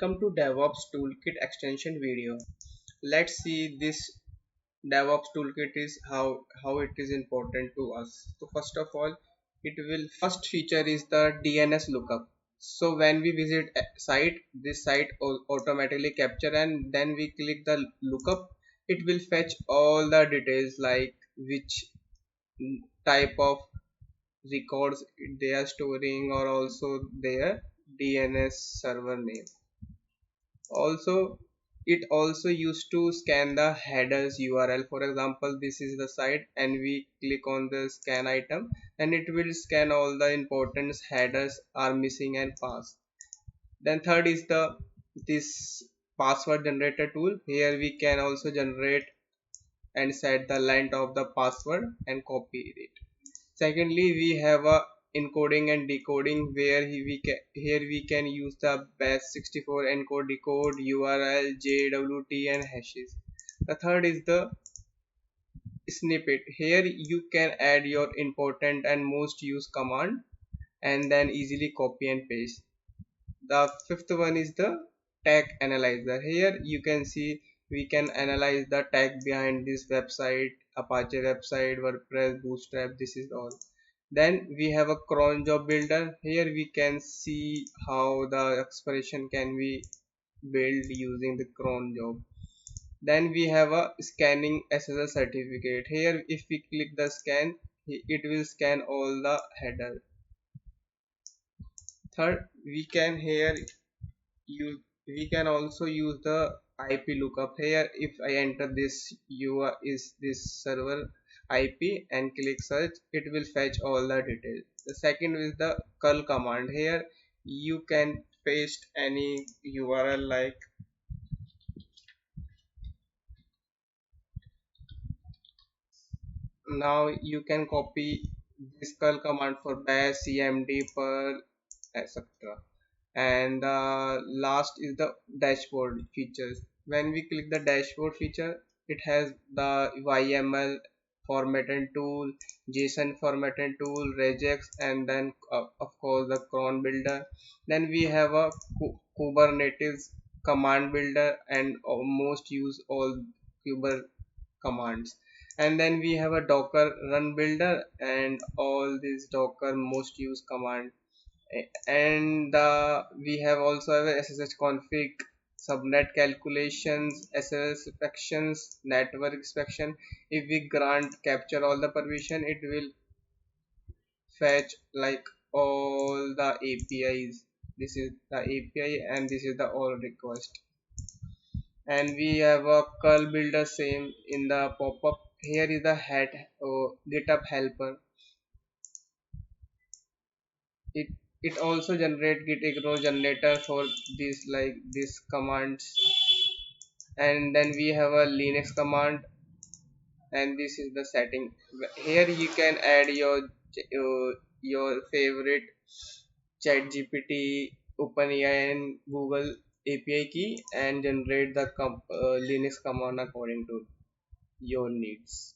Welcome to DevOps Toolkit extension video. Let's see this DevOps toolkit is how it is important to us. So first of all, it will first feature is the DNS lookup. So when we visit a site, this site automatically capture, and then we click the lookup. It will fetch all the details like which type of records they are storing, or also their DNS server name. Also, it also used to scan the headers URL. For example, this is the site and we click on the scan item, and it will scan all the important headers are missing and pass. Then third is the this password generator tool. Here we can also generate and set the length of the password and copy it. Secondly, we have a encoding and decoding, where here we can use the base64 encode decode URL, JWT and hashes. The third is the snippet. Here you can add your important and most used command and then easily copy and paste. The fifth one is the tag analyzer. Here you can see we can analyze the tag behind this website, Apache website, WordPress, Bootstrap. This is all. Then we have a cron job builder. Here we can see how the expression can be built using the cron job. Then we have a scanning SSL certificate. Here if we click the scan, it will scan all the header. Third, we can here use we can also use the IP lookup. Here if I enter this URL is this server IP and click search, it will fetch all the details. The second is the curl command. Here you can paste any URL, like now you can copy this curl command for bash, cmd, perl, etc. And last is the dashboard features. When we click the dashboard feature, it has the YML formatting tool, JSON formatting tool, regex, and then of course the cron builder. Then we have a Kubernetes command builder and most use all kuber commands. And then we have a docker run builder and all these docker most used command. And we have also have a SSH config, subnet calculations, SSH inspections, network inspection. If we grant capture all the permission, it will fetch like all the APIs. This is the API and this is the all request. And we have a curl builder same in the pop-up. Here is the head GitHub helper. It also generate git ignore generator for these like these commands. And then we have a Linux command, and this is the setting. Here you can add your favorite chat GPT, OpenAI and Google API key and generate the Linux command according to your needs.